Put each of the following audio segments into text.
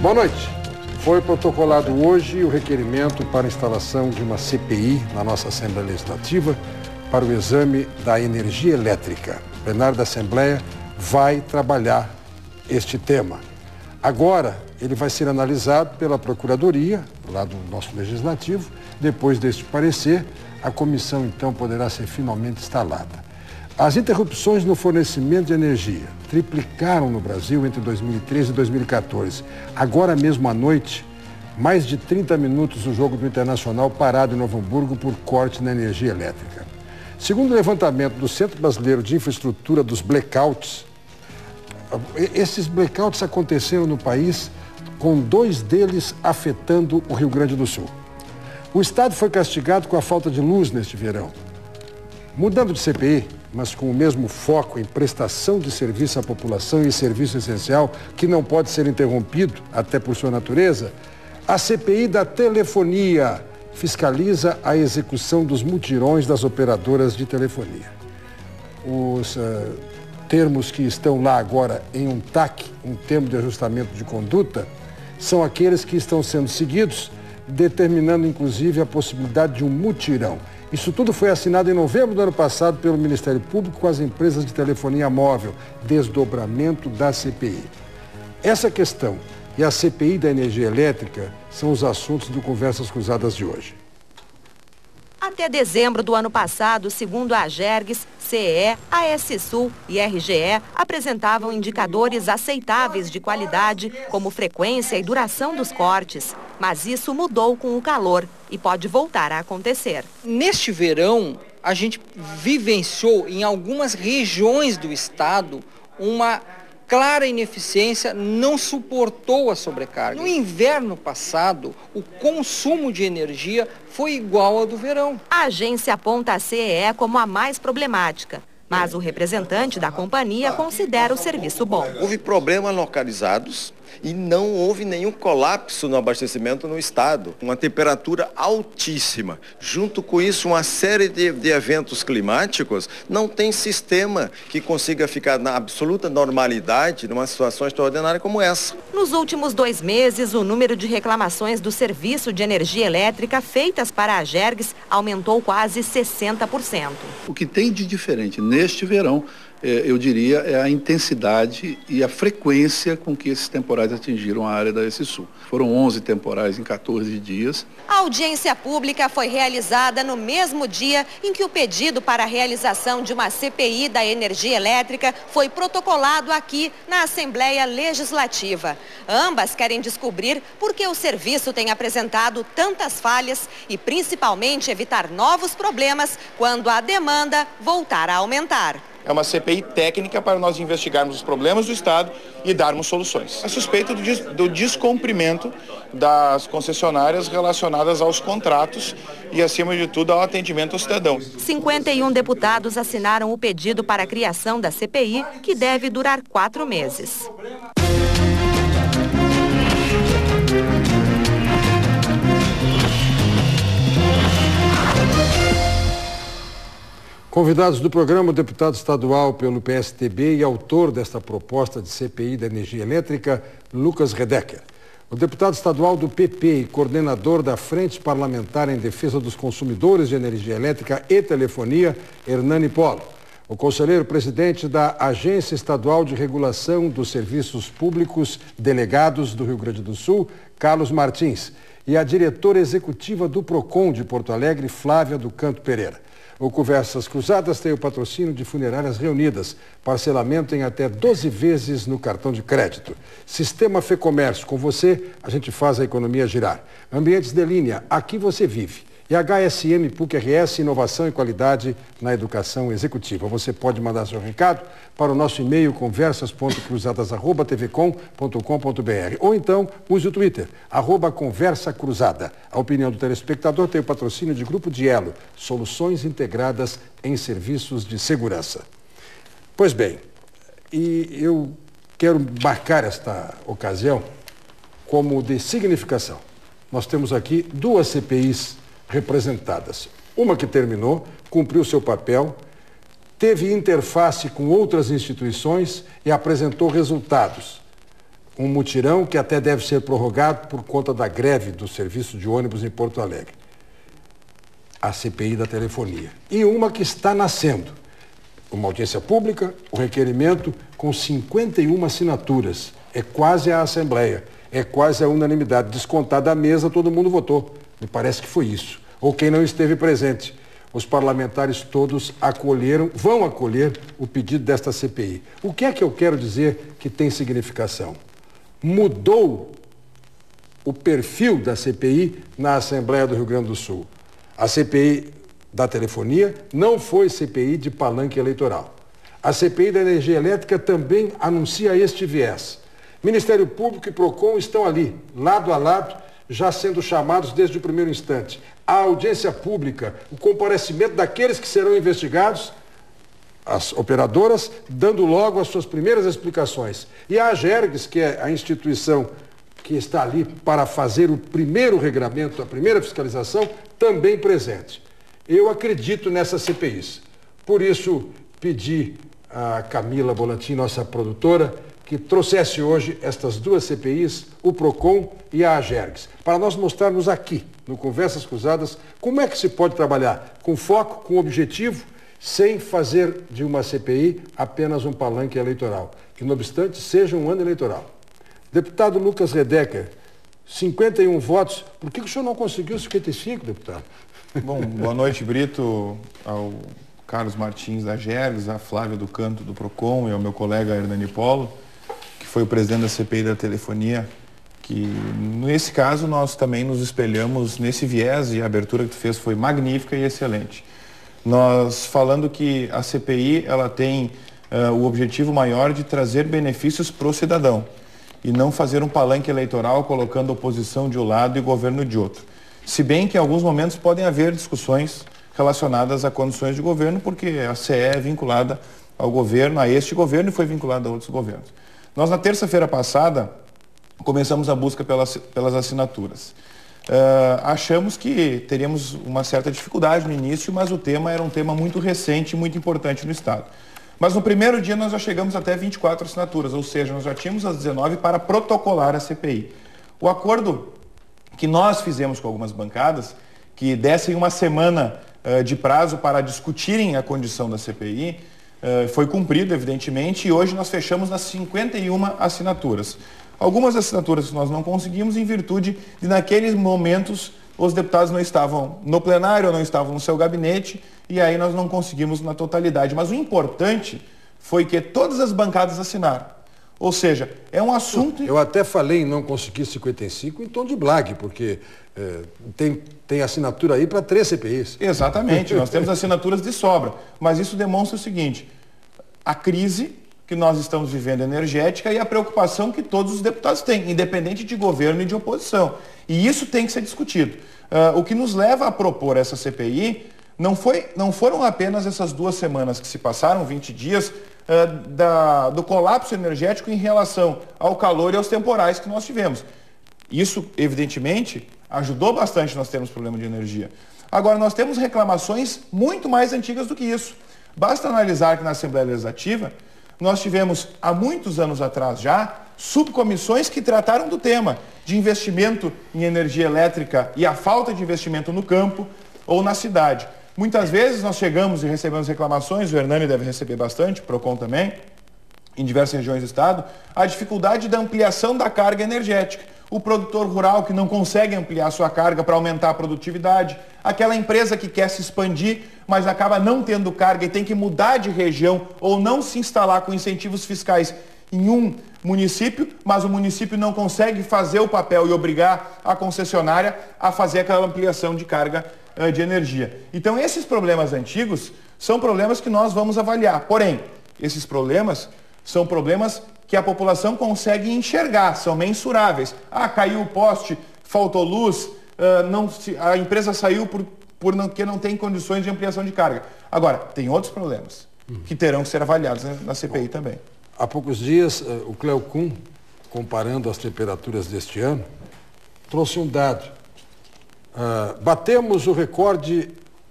Boa noite. Foi protocolado hoje o requerimento para a instalação de uma CPI na nossa Assembleia Legislativa para o exame da energia elétrica. O plenário da Assembleia vai trabalhar este tema. Agora, ele vai ser analisado pela Procuradoria, lá do nosso Legislativo. Depois deste parecer, a comissão, então, poderá ser finalmente instalada. As interrupções no fornecimento de energia triplicaram no Brasil entre 2013 e 2014. Agora mesmo à noite, mais de 30 minutos o jogo do Internacional parado em Novo Hamburgo por corte na energia elétrica. Segundo o levantamento do Centro Brasileiro de Infraestrutura dos Blackouts, esses blackouts aconteceram no país, com 2 deles afetando o Rio Grande do Sul. O Estado foi castigado com a falta de luz neste verão. Mudando de CPI, mas com o mesmo foco em prestação de serviço à população e serviço essencial, que não pode ser interrompido, até por sua natureza, a CPI da telefonia fiscaliza a execução dos mutirões das operadoras de telefonia. Os termos que estão lá agora em um TAC, um termo de ajustamento de conduta, são aqueles que estão sendo seguidos, determinando inclusive a possibilidade de um mutirão. Isso tudo foi assinado em novembro do ano passado pelo Ministério Público com as empresas de telefonia móvel, desdobramento da CPI. Essa questão e a CPI da energia elétrica são os assuntos do Conversas Cruzadas de hoje. Até dezembro do ano passado, segundo a Agergs, CEE, ASSul e RGE apresentavam indicadores aceitáveis de qualidade, como frequência e duração dos cortes. Mas isso mudou com o calor e pode voltar a acontecer. Neste verão, a gente vivenciou em algumas regiões do estado uma clara ineficiência, não suportou a sobrecarga. No inverno passado, o consumo de energia foi igual ao do verão. A agência aponta a CEE como a mais problemática, mas o representante da companhia considera o serviço bom. Houve problemas localizados e não houve nenhum colapso no abastecimento no estado. Uma temperatura altíssima. Junto com isso, uma série de eventos climáticos, não tem sistema que consiga ficar na absoluta normalidade numa situação extraordinária como essa. Nos últimos 2 meses, o número de reclamações do serviço de energia elétrica feitas para a Agergs aumentou quase 60%. O que tem de diferente neste verão, eu diria, é a intensidade e a frequência com que esses temporais atingiram a área da ASSul. Foram 11 temporais em 14 dias. A audiência pública foi realizada no mesmo dia em que o pedido para a realização de uma CPI da energia elétrica foi protocolado aqui na Assembleia Legislativa. Ambas querem descobrir por que o serviço tem apresentado tantas falhas e, principalmente, evitar novos problemas quando a demanda voltar a aumentar. É uma CPI técnica para nós investigarmos os problemas do Estado e darmos soluções. A suspeita do descumprimento das concessionárias relacionadas aos contratos e, acima de tudo, ao atendimento ao cidadão. 51 deputados assinaram o pedido para a criação da CPI, que deve durar 4 meses. Convidados do programa, o deputado estadual pelo PSTB e autor desta proposta de CPI da energia elétrica, Lucas Redecker. O deputado estadual do PP e coordenador da Frente Parlamentar em Defesa dos Consumidores de Energia Elétrica e Telefonia, Hernani Polo. O conselheiro-presidente da Agência Estadual de Regulação dos Serviços Públicos Delegados do Rio Grande do Sul, Carlos Martins. E a diretora executiva do PROCON de Porto Alegre, Flávia do Canto Pereira. O Conversas Cruzadas tem o patrocínio de Funerárias Reunidas, parcelamento em até 12 vezes no cartão de crédito. Sistema Fecomércio, com você a gente faz a economia girar. Ambientes de Linha, aqui você vive. E HSM PUC-RS, inovação e qualidade na educação executiva. Você pode mandar seu recado para o nosso e-mail conversas.cruzadas@tvcom.com.br ou então use o Twitter, @conversacruzada. A opinião do telespectador tem o patrocínio de Grupo Dielo, soluções integradas em serviços de segurança. Pois bem, e eu quero marcar esta ocasião como de significação. Nós temos aqui 2 CPIs representadas. Uma que terminou, cumpriu seu papel, teve interface com outras instituições e apresentou resultados. um mutirão que até deve ser prorrogado por conta da greve do serviço de ônibus em Porto Alegre. A CPI da telefonia. E uma que está nascendo. Uma audiência pública, o requerimento com 51 assinaturas. É quase a Assembleia, é quase a unanimidade. Descontada a mesa, todo mundo votou. Me parece que foi isso. Ou quem não esteve presente. Os parlamentares todos vão acolher o pedido desta CPI. O que é que eu quero dizer que tem significação? Mudou o perfil da CPI na Assembleia do Rio Grande do Sul. A CPI da telefonia não foi CPI de palanque eleitoral. A CPI da energia elétrica também anuncia este viés. Ministério Público e PROCON estão ali, lado a lado, já sendo chamados desde o primeiro instante. A audiência pública, o comparecimento daqueles que serão investigados, as operadoras, dando logo as suas primeiras explicações. E a AGERGS, que é a instituição que está ali para fazer o primeiro regramento, a primeira fiscalização, também presente. Eu acredito nessas CPIs. Por isso, pedi a Camila Bolantim, nossa produtora, que trouxesse hoje estas duas CPIs, o PROCON e a AGERGS, para nós mostrarmos aqui, no Conversas Cruzadas, como é que se pode trabalhar com foco, com objetivo, sem fazer de uma CPI apenas um palanque eleitoral, que, não obstante, seja um ano eleitoral. Deputado Lucas Redecker, 51 votos, por que o senhor não conseguiu 55, deputado? Bom, boa noite, Brito, ao Carlos Martins da AGERGS, a Flávia do Canto do PROCON e ao meu colega Hernani Polo, que foi o presidente da CPI da telefonia, que nesse caso nós também nos espelhamos nesse viés, e a abertura que tu fez foi magnífica e excelente. Nós falando que a CPI ela tem o objetivo maior de trazer benefícios para o cidadão e não fazer um palanque eleitoral colocando oposição de um lado e governo de outro. Se bem que em alguns momentos podem haver discussões relacionadas a condições de governo, porque a CE é vinculada ao governo, a este governo, e foi vinculada a outros governos. Nós, na terça-feira passada, começamos a busca pelas assinaturas. Achamos que teríamos uma certa dificuldade no início, mas o tema era um tema muito recente e muito importante no Estado. Mas no primeiro dia nós já chegamos até 24 assinaturas, ou seja, nós já tínhamos as 19 para protocolar a CPI. O acordo que nós fizemos com algumas bancadas, que dessem uma semana de prazo para discutirem a condição da CPI, foi cumprido, evidentemente, e hoje nós fechamos nas 51 assinaturas. Algumas assinaturas nós não conseguimos em virtude de, naqueles momentos, os deputados não estavam no plenário, não estavam no seu gabinete, e aí nós não conseguimos na totalidade. Mas o importante foi que todas as bancadas assinaram. Ou seja, é um assunto... Eu até falei em não conseguir 55 em tom de blague, porque tem assinatura aí para 3 CPIs. Exatamente, nós temos assinaturas de sobra. Mas isso demonstra o seguinte, a crise que nós estamos vivendo energética e a preocupação que todos os deputados têm, independente de governo e de oposição. E isso tem que ser discutido. O que nos leva a propor essa CPI não foram apenas essas 2 semanas que se passaram, 20 dias, do colapso energético em relação ao calor e aos temporais que nós tivemos. Isso, evidentemente, ajudou bastante nós termos problema de energia. Agora, nós temos reclamações muito mais antigas do que isso. Basta analisar que na Assembleia Legislativa nós tivemos, há muitos anos atrás já, subcomissões que trataram do tema de investimento em energia elétrica e a falta de investimento no campo ou na cidade. Muitas vezes nós chegamos e recebemos reclamações, o Hernani deve receber bastante, o PROCON também, em diversas regiões do Estado, a dificuldade da ampliação da carga energética. O produtor rural que não consegue ampliar sua carga para aumentar a produtividade, aquela empresa que quer se expandir, mas acaba não tendo carga e tem que mudar de região ou não se instalar com incentivos fiscais em um município, mas o município não consegue fazer o papel e obrigar a concessionária a fazer aquela ampliação de carga de energia. Então, esses problemas antigos são problemas que nós vamos avaliar. Porém, esses problemas são problemas que a população consegue enxergar, são mensuráveis. Ah, caiu o poste, faltou luz, a empresa saiu porque não tem condições de ampliação de carga. Agora, tem outros problemas que terão que ser avaliados na CPI também. Há poucos dias, o Cleo Kuhn, comparando as temperaturas deste ano, trouxe um dado. Batemos o recorde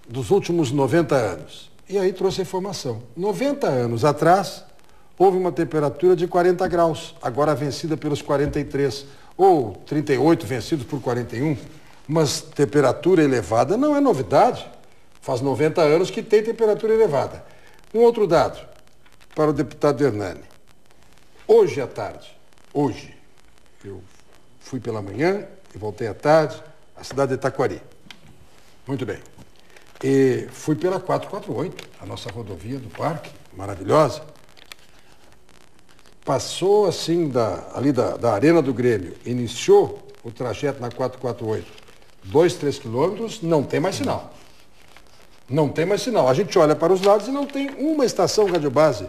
dos últimos 90 anos. E aí trouxe a informação. 90 anos atrás, houve uma temperatura de 40 graus, agora vencida pelos 43, ou 38 vencidos por 41. Mas temperatura elevada não é novidade. Faz 90 anos que tem temperatura elevada. Um outro dado para o deputado Hernani. Hoje à tarde, eu fui pela manhã e voltei à tarde, a cidade de Taquari. Muito bem. E fui pela 448, a nossa rodovia do parque, maravilhosa. Passou assim ali da Arena do Grêmio, iniciou o trajeto na 448, 2, 3 quilômetros, não tem mais sinal. Não tem mais sinal. A gente olha para os lados e não tem uma estação radiobase.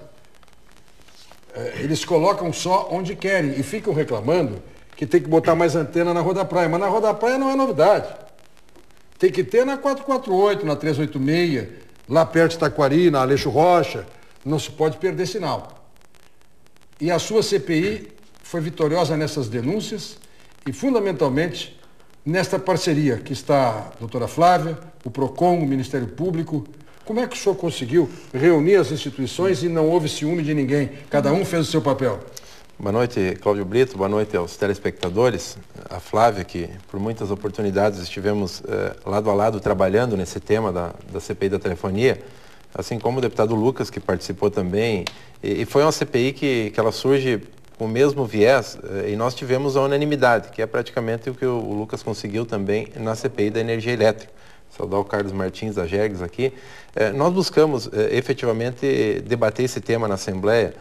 Eles colocam só onde querem e ficam reclamando que tem que botar mais antena na Rua da Praia. Mas na Rua da Praia não é novidade. Tem que ter na 448, na 386, lá perto de Taquari, na Aleixo Rocha. Não se pode perder sinal. E a sua CPI foi vitoriosa nessas denúncias e, fundamentalmente, nesta parceria que está a doutora Flávia, o PROCON, o Ministério Público. Como é que o senhor conseguiu reunir as instituições e não houve ciúme de ninguém? Cada um fez o seu papel. Boa noite, Cláudio Brito. Boa noite aos telespectadores. A Flávia, que por muitas oportunidades estivemos lado a lado trabalhando nesse tema da CPI da telefonia, assim como o deputado Lucas, que participou também. E foi uma CPI que ela surge com o mesmo viés, e nós tivemos a unanimidade, que é praticamente o que o Lucas conseguiu também na CPI da energia elétrica. Saudar o Carlos Martins da GEGS aqui. Nós buscamos efetivamente debater esse tema na Assembleia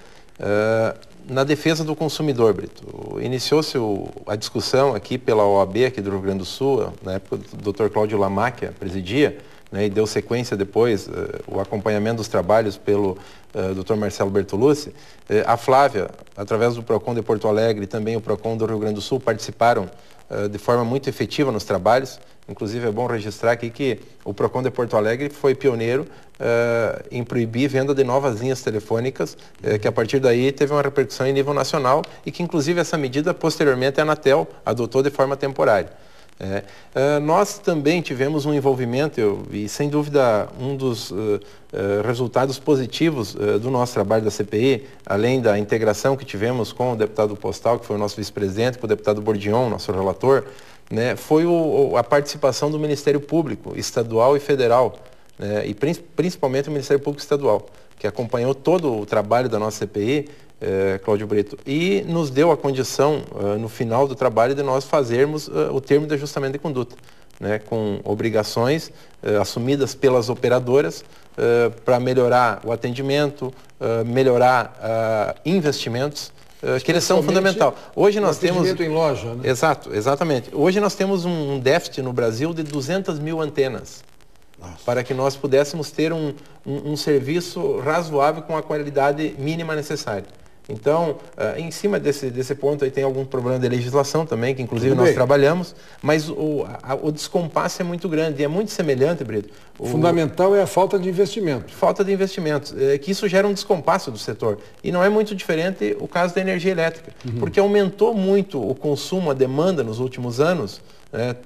na defesa do consumidor, Brito. Iniciou-se a discussão aqui pela OAB aqui do Rio Grande do Sul, na época do Dr. Cláudio Lamáquia presidia, né, e deu sequência depois o acompanhamento dos trabalhos pelo Dr. Marcelo Bertolucci. A Flávia, através do PROCON de Porto Alegre e também o PROCON do Rio Grande do Sul, participaram de forma muito efetiva nos trabalhos. Inclusive é bom registrar aqui que o PROCON de Porto Alegre foi pioneiro em proibir venda de novas linhas telefônicas, que a partir daí teve uma repercussão em nível nacional e que inclusive essa medida posteriormente a Anatel adotou de forma temporária. Nós também tivemos um envolvimento e sem dúvida um dos resultados positivos do nosso trabalho da CPI, além da integração que tivemos com o deputado Postal, que foi o nosso vice-presidente, com o deputado Bordion, nosso relator, né, foi a participação do Ministério Público estadual e federal, né, e principalmente o Ministério Público Estadual, que acompanhou todo o trabalho da nossa CPI, Cláudio Brito, e nos deu a condição, no final do trabalho, de nós fazermos o termo de ajustamento de conduta, né, com obrigações assumidas pelas operadoras para melhorar o atendimento, melhorar investimentos, que eles são fundamentais. Hoje nós temos em loja, né? Exatamente. Hoje nós temos um déficit no Brasil de 200 mil antenas. Nossa. Para que nós pudéssemos ter um serviço razoável com a qualidade mínima necessária. Então, em cima desse ponto aí tem algum problema de legislação também, que inclusive nós trabalhamos, mas o descompasso é muito grande e é muito semelhante, Brito. O fundamental é a falta de investimento. Falta de investimentos, que isso gera um descompasso do setor. E não é muito diferente o caso da energia elétrica, porque aumentou muito o consumo, a demanda nos últimos anos,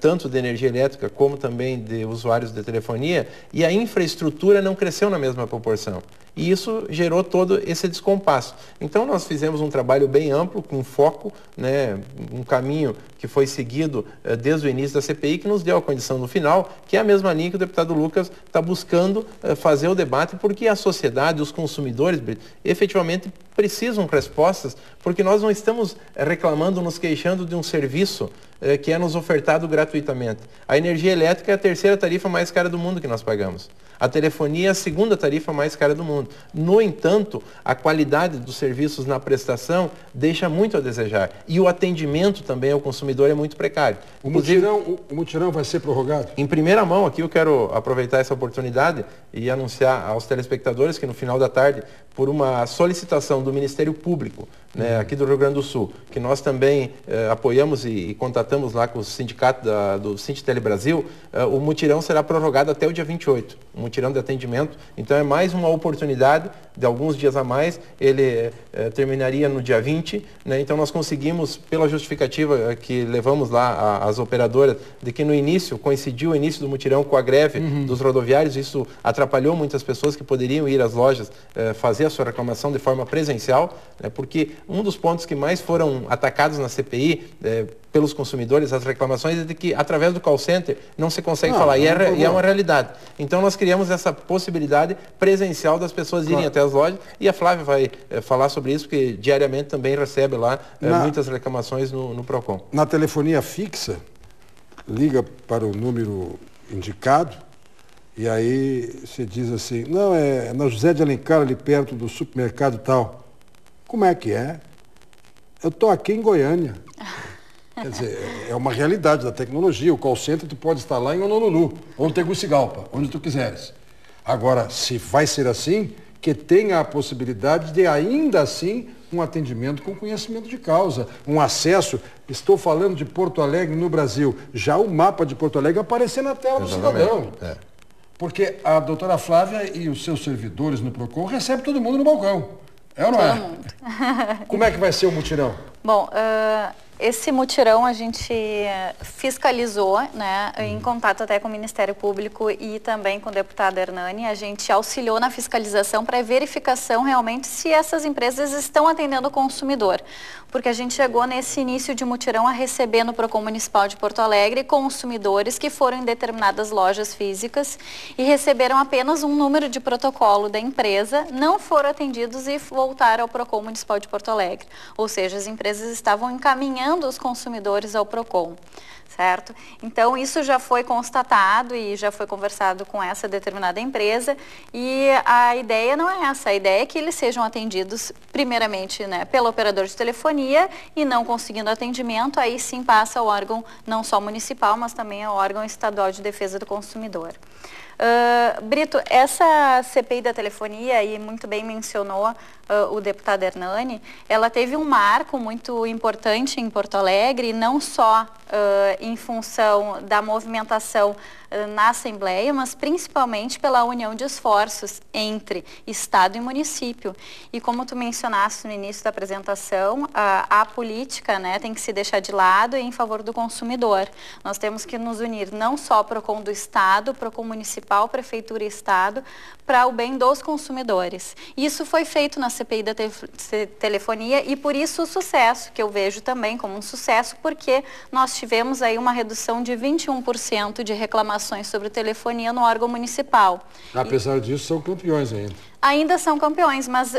tanto de energia elétrica como também de usuários de telefonia, e a infraestrutura não cresceu na mesma proporção. E isso gerou todo esse descompasso. Então nós fizemos um trabalho bem amplo, com foco, né, um caminho que foi seguido desde o início da CPI, que nos deu a condição no final, que é a mesma linha que o deputado Lucas está buscando fazer o debate, porque a sociedade, os consumidores, efetivamente precisam de respostas, porque nós não estamos reclamando, nos queixando de um serviço que é nos ofertado gratuitamente. A energia elétrica é a terceira tarifa mais cara do mundo que nós pagamos. A telefonia é a segunda tarifa mais cara do mundo. No entanto, a qualidade dos serviços na prestação deixa muito a desejar. E o atendimento também ao consumidor é muito precário. O mutirão vai ser prorrogado? Em primeira mão, aqui eu quero aproveitar essa oportunidade e anunciar aos telespectadores que no final da tarde, por uma solicitação do Ministério Público, né, aqui do Rio Grande do Sul, que nós também apoiamos e contatamos lá com o sindicato do Sintitele Brasil, o mutirão será prorrogado até o dia 28, um mutirão de atendimento. Então é mais uma oportunidade de alguns dias a mais, ele terminaria no dia 20, né, então nós conseguimos, pela justificativa que levamos lá às operadoras, de que no início, coincidiu o início do mutirão com a greve dos rodoviários, isso atrapalhou muitas pessoas que poderiam ir às lojas fazer a sua reclamação de forma presencial, né, porque um dos pontos que mais foram atacados na CPI pelos consumidores, as reclamações, é de que através do call center não se consegue falar, e é uma realidade. Então nós criamos essa possibilidade presencial das pessoas irem até as lojas, e a Flávia vai falar sobre isso, porque diariamente também recebe lá muitas reclamações no PROCON. Na telefonia fixa, liga para o número indicado, e aí você diz assim, não, é na José de Alencar, ali perto do supermercado tal. Como é que é? Eu estou aqui em Goiânia. Quer dizer, é uma realidade da tecnologia. O call center tu pode estar lá em Honolulu, ou em Tegucigalpa, onde tu quiseres. Agora, se vai ser assim, que tenha a possibilidade de ainda assim um atendimento com conhecimento de causa, um acesso. Estou falando de Porto Alegre no Brasil, já o mapa de Porto Alegre aparecer na tela do cidadão. Porque a doutora Flávia e os seus servidores no PROCON recebem todo mundo no balcão. É ou não é? Todo mundo. Como é que vai ser o mutirão? Bom, esse mutirão a gente fiscalizou, né, em contato até com o Ministério Público e também com o deputado Hernani. A gente auxiliou na fiscalização para verificação realmente se essas empresas estão atendendo o consumidor. Porque a gente chegou nesse início de mutirão a receber no PROCON Municipal de Porto Alegre consumidores que foram em determinadas lojas físicas e receberam apenas um número de protocolo da empresa, não foram atendidos e voltaram ao PROCON Municipal de Porto Alegre. Ou seja, as empresas estavam encaminhando os consumidores ao PROCON, certo? Então, isso já foi constatado e já foi conversado com essa determinada empresa, e a ideia não é essa, a ideia é que eles sejam atendidos primeiramente, né, pelo operador de telefonia, e não conseguindo atendimento, aí sim passa ao órgão não só municipal, mas também ao órgão estadual de defesa do consumidor. Brito, essa CPI da telefonia, e muito bem mencionou o deputado Hernani, ela teve um marco muito importante em Porto Alegre, não só em função da movimentação na Assembleia, mas principalmente pela união de esforços entre Estado e município. E como tu mencionaste no início da apresentação, a política, né, tem que se deixar de lado em favor do consumidor. Nós temos que nos unir não só PROCON do Estado, PROCON municipal, Prefeitura e Estado, para o bem dos consumidores. Isso foi feito na CPI da telefonia, e por isso o sucesso, que eu vejo também como um sucesso, porque nós tivemos aí uma redução de 21% de reclamações sobre telefonia no órgão municipal. Apesar disso, são campeões ainda. Ainda são campeões, mas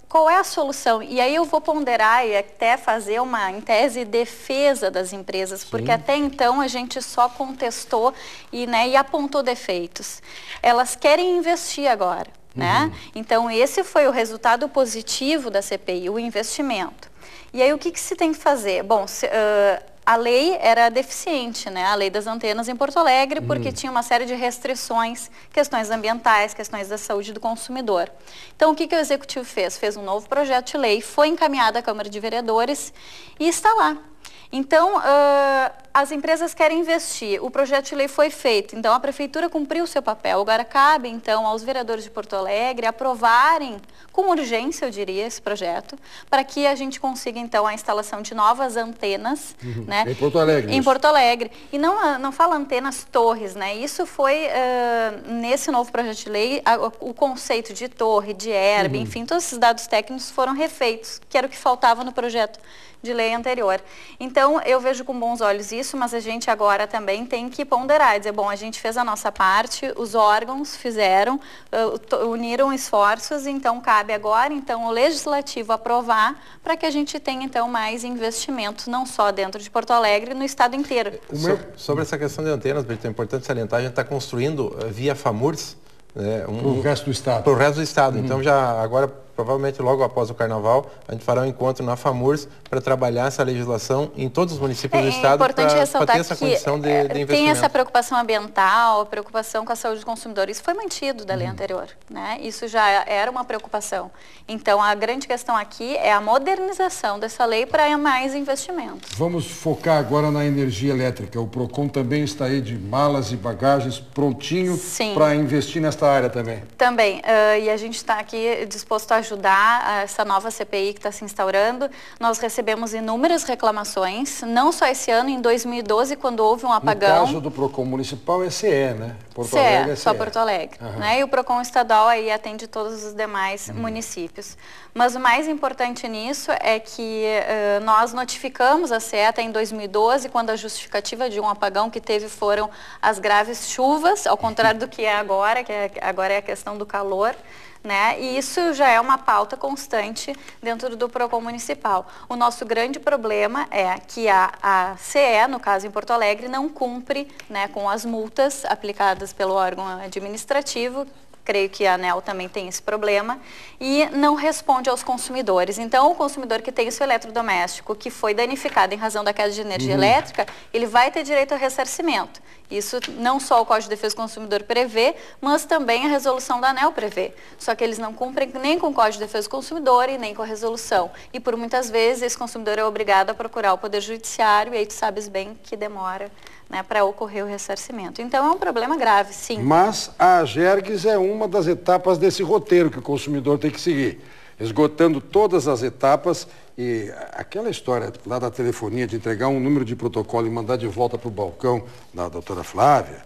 qual é a solução? E aí eu vou ponderar e até fazer uma, em tese, defesa das empresas, porque até então a gente só contestou e apontou defeitos. Elas querem investir agora, né? Então esse foi o resultado positivo da CPI, o investimento. E aí o que se tem que fazer? Bom, a lei era deficiente, né? A lei das antenas em Porto Alegre, porque tinha uma série de restrições, questões ambientais, questões da saúde do consumidor. Então, o que o Executivo fez? Fez um novo projeto de lei, foi encaminhado à Câmara de Vereadores e está lá. Então, as empresas querem investir, o projeto de lei foi feito, então a Prefeitura cumpriu o seu papel. Agora cabe, então, aos vereadores de Porto Alegre aprovarem com urgência, eu diria, esse projeto, para que a gente consiga, então, a instalação de novas antenas, né? Em Porto Alegre. Em Porto Alegre. E não fala antenas torres, né? Isso foi, nesse novo projeto de lei, o conceito de torre, de herb, enfim, todos esses dados técnicos foram refeitos, que era o que faltava no projeto de lei anterior. Então, eu vejo com bons olhos isso, mas a gente agora também tem que ponderar, dizer, bom, a gente fez a nossa parte, os órgãos fizeram, uniram esforços, então cabe agora, então, o Legislativo aprovar para que a gente tenha, então, mais investimento, não só dentro de Porto Alegre, no estado inteiro. Sobre essa questão de antenas, Brito, é importante salientar, a gente está construindo via FAMURS, para o resto do estado. Para o resto do estado. Então, já agora, provavelmente logo após o Carnaval, a gente fará um encontro na FAMURS para trabalhar essa legislação em todos os municípios do estado para ter essa condição de investimento. Tem essa preocupação ambiental, a preocupação com a saúde do consumidor. Isso foi mantido da lei anterior, né? Isso já era uma preocupação. Então, a grande questão aqui é a modernização dessa lei para mais investimentos. Vamos focar agora na energia elétrica. O PROCON também está aí de malas e bagagens prontinho para investir nesta área também. Também. E a gente está aqui disposto a ajudar essa nova CPI que está se instaurando. Nós recebemos inúmeras reclamações, não só esse ano, em 2012, quando houve um apagão. No caso do PROCON municipal é CE, né? Porto Alegre é CE. Só Porto Alegre. Né? E o PROCON estadual aí atende todos os demais municípios. Mas o mais importante nisso é que nós notificamos a CE até em 2012, quando a justificativa de um apagão que teve foram as graves chuvas, ao contrário do que é agora, agora é a questão do calor. Né? E isso já é uma pauta constante dentro do PROCON municipal. O nosso grande problema é que a CE, no caso em Porto Alegre, não cumpre, né, com as multas aplicadas pelo órgão administrativo. Creio que a ANEEL também tem esse problema, e não responde aos consumidores. Então, o consumidor que tem o seu eletrodoméstico que foi danificado em razão da queda de energia elétrica, ele vai ter direito a ressarcimento. Isso não só o Código de Defesa do Consumidor prevê, mas também a resolução da ANEEL prevê. Só que eles não cumprem nem com o Código de Defesa do Consumidor e nem com a resolução. E por muitas vezes esse consumidor é obrigado a procurar o Poder Judiciário, e aí tu sabes bem que demora, né, para ocorrer o ressarcimento. Então é um problema grave, sim. Mas a AGERGS é uma das etapas desse roteiro que o consumidor tem que seguir. Esgotando todas as etapas, e aquela história lá da telefonia de entregar um número de protocolo e mandar de volta para o balcão da doutora Flávia,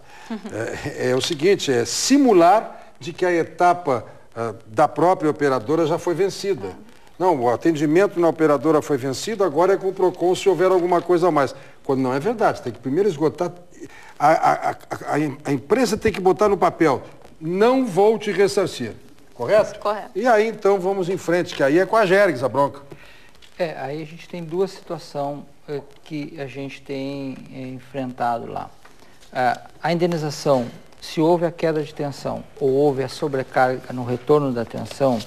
é o seguinte, é simular de que a etapa da própria operadora já foi vencida. Não, o atendimento na operadora foi vencido, agora é com o PROCON se houver alguma coisa a mais. Quando não é verdade, tem que primeiro esgotar, a empresa tem que botar no papel, não vou te ressarcir, correto? Correto. E aí então vamos em frente, que aí é com a AGERGS a bronca. Aí a gente tem duas situações que a gente tem enfrentado lá. A indenização, se houve a queda de tensão ou houve a sobrecarga no retorno da tensão,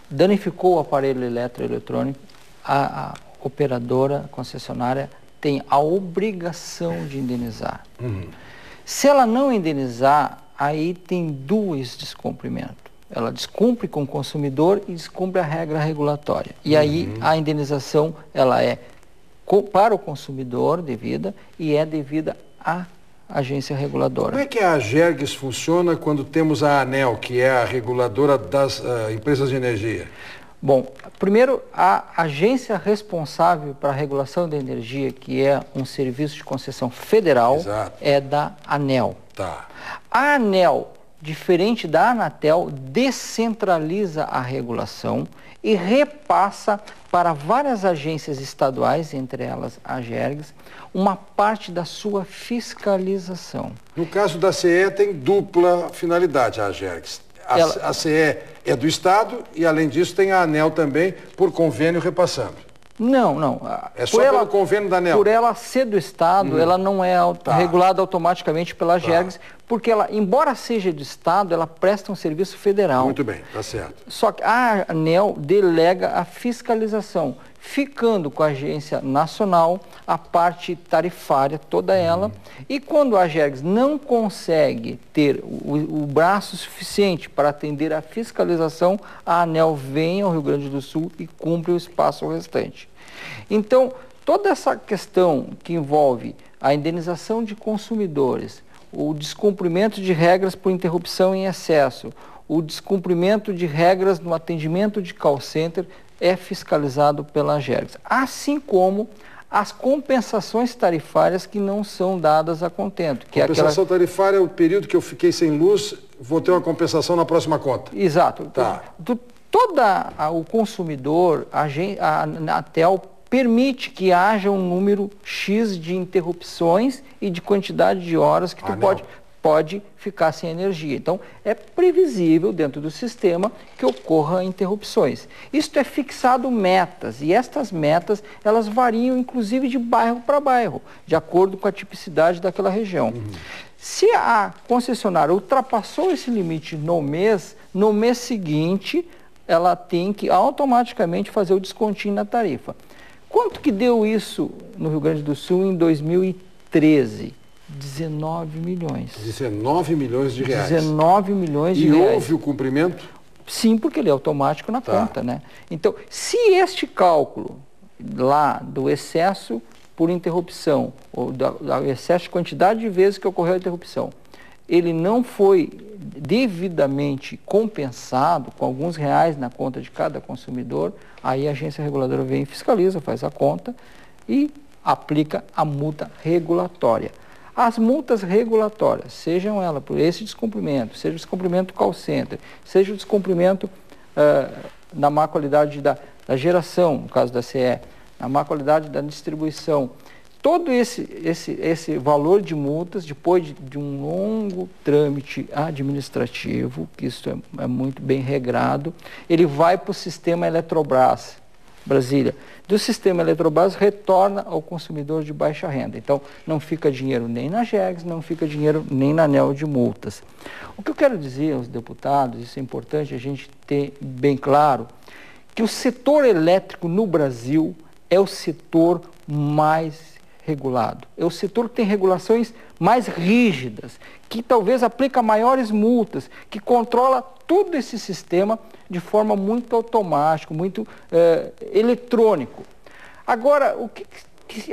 danificou o aparelho eletroeletrônico, a operadora, a concessionária, tem a obrigação de indenizar. Se ela não indenizar, aí tem dois descumprimentos. Ela descumpre com o consumidor e descumpre a regra regulatória. E aí a indenização, ela é para o consumidor devida e é devida à agência reguladora. Como é que a AGERGS funciona quando temos a ANEEL, que é a reguladora das empresas de energia? Bom, primeiro, a agência responsável para a regulação da energia, que é um serviço de concessão federal, é da ANEEL. Tá. A ANEEL, diferente da Anatel, descentraliza a regulação e repassa para várias agências estaduais, entre elas a AGERGS, uma parte da sua fiscalização. No caso da CE tem dupla finalidade, a AGERGS. A CE é do Estado e, além disso, tem a ANEEL também, por convênio repassando. Não. É só pelo convênio da ANEEL? Por ela ser do Estado, ela não é regulada automaticamente pela AGERGS, porque ela, embora seja do Estado, ela presta um serviço federal. Muito bem, tá certo. Só que a ANEEL delega a fiscalização, ficando com a agência nacional a parte tarifária, toda ela, e quando a AGERGS não consegue ter o braço suficiente para atender a fiscalização, a ANEEL vem ao Rio Grande do Sul e cumpre o espaço restante. Então, toda essa questão que envolve a indenização de consumidores, o descumprimento de regras por interrupção em excesso, o descumprimento de regras no atendimento de call center é fiscalizado pela AGERGS, assim como as compensações tarifárias que não são dadas a contento. Compensação tarifária é o período que eu fiquei sem luz, vou ter uma compensação na próxima conta. Exato. Tá. O consumidor, a Anatel, permite que haja um número X de interrupções e de quantidade de horas que tu pode ficar sem energia. Então, é previsível dentro do sistema que ocorra interrupções. Isto é fixado metas, e estas metas, elas variam inclusive de bairro para bairro, de acordo com a tipicidade daquela região. Se a concessionária ultrapassou esse limite no mês seguinte, ela tem que automaticamente fazer o descontinho na tarifa. Quanto que deu isso no Rio Grande do Sul em 2013? 19 milhões. 19 milhões de reais. 19 milhões de reais. E houve o cumprimento? Sim, porque ele é automático na conta, né? Então, se este cálculo lá do excesso por interrupção, ou do excesso de quantidade de vezes que ocorreu a interrupção, ele não foi devidamente compensado com alguns reais na conta de cada consumidor, aí a agência reguladora vem e fiscaliza, faz a conta e aplica a multa regulatória. As multas regulatórias, sejam elas por esse descumprimento, seja o descumprimento call center, seja o descumprimento na má qualidade da geração, no caso da CE, na má qualidade da distribuição, todo esse valor de multas, depois de um longo trâmite administrativo, que isso é muito bem regrado, ele vai para o sistema Eletrobras, Brasília. Do sistema Eletrobras retorna ao consumidor de baixa renda. Então, não fica dinheiro nem na GEGS, não fica dinheiro nem na ANEEL de multas. O que eu quero dizer aos deputados, isso é importante a gente ter bem claro, que o setor elétrico no Brasil é o setor mais regulado. É o setor que tem regulações mais rígidas, que talvez aplica maiores multas, que controla todo esse sistema de forma muito automática, muito eletrônico. Agora,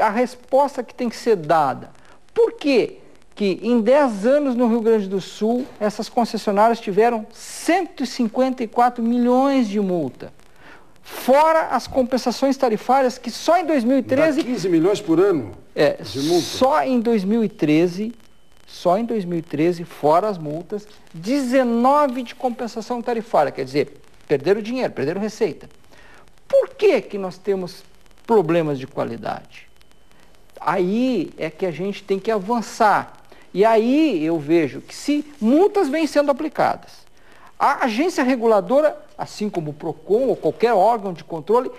a resposta que tem que ser dada? Por que em 10 anos no Rio Grande do Sul, essas concessionárias tiveram 154 milhões de multa? Fora as compensações tarifárias que só em 2013... Dá 15 milhões por ano de multa? Só em 2013, fora as multas, 19 de compensação tarifária, quer dizer, perderam dinheiro, perderam receita. Por que nós temos problemas de qualidade? Aí é que a gente tem que avançar. E aí eu vejo que se multas vêm sendo aplicadas, a agência reguladora, assim como o PROCON ou qualquer órgão de controle,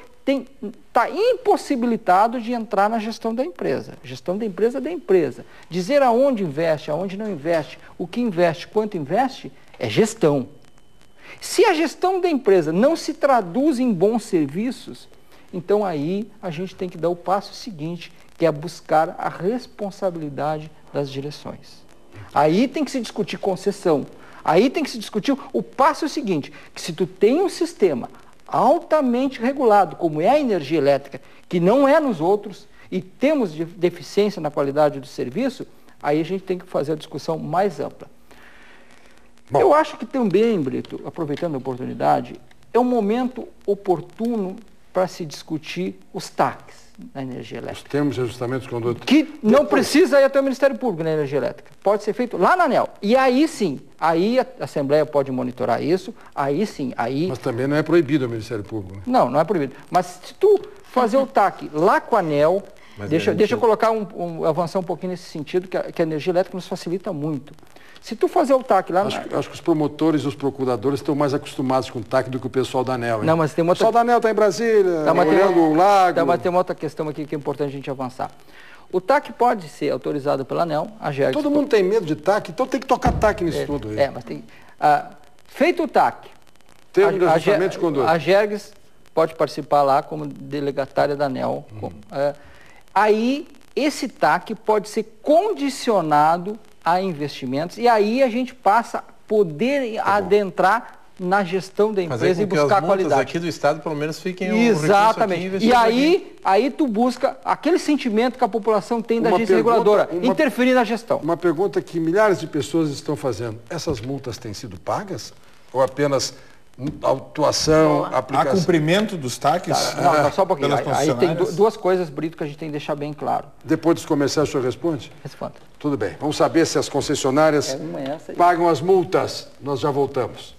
está impossibilitado de entrar na gestão da empresa. Gestão da empresa é da empresa. Dizer aonde investe, aonde não investe, o que investe, quanto investe, é gestão. Se a gestão da empresa não se traduz em bons serviços, então aí a gente tem que dar o passo seguinte, que é buscar a responsabilidade das direções. Aí tem que se discutir concessão. Aí tem que se discutir o passo seguinte, que se tu tem um sistema altamente regulado, como é a energia elétrica, que não é nos outros, e temos deficiência na qualidade do serviço, aí a gente tem que fazer a discussão mais ampla. Bom. Eu acho que também, Brito, aproveitando a oportunidade, é um momento oportuno para se discutir os TACs na energia elétrica. Os termos de ajustamentos de conduta. Que não precisa ir até o Ministério Público na energia elétrica. Pode ser feito lá na ANEEL. E aí sim, aí a Assembleia pode monitorar isso, aí sim, aí... Mas também não é proibido o Ministério Público, né? Não, não é proibido. Mas se tu fazer o TAC lá com a ANEEL, deixa eu colocar avançar um pouquinho nesse sentido, que a energia elétrica nos facilita muito. Se tu fazer o TAC lá... Acho que os promotores e os procuradores estão mais acostumados com o TAC do que o pessoal da ANEEL. Hein? Não, mas tem uma outra... O pessoal da ANEEL está em Brasília, olhando o lago... Mas tem uma outra questão aqui que é importante a gente avançar. O TAC pode ser autorizado pela ANEEL, a GERGS... Todo mundo tem medo de TAC, então tem que tocar TAC nisso tudo aí. Mas tem... feito o TAC, termo de ajustamento de conduta. A GERGS pode participar lá como delegatária da ANEEL. Aí, esse TAC pode ser condicionado a investimentos, e aí a gente passa a poder adentrar na gestão da empresa e buscar a qualidade. Aqui do Estado, pelo menos, fiquem exatamente. E aí tu busca aquele sentimento que a população tem da agência reguladora, interferir na gestão. Uma pergunta que milhares de pessoas estão fazendo. Essas multas têm sido pagas? Ou apenas autuação, aplicação? Há cumprimento dos TACs? Não, só um pouquinho. Aí tem duas coisas, Brito, que a gente tem que deixar bem claro. Depois dos comerciais, o senhor responde? Responda. Tudo bem. Vamos saber se as concessionárias pagam as multas. Nós já voltamos.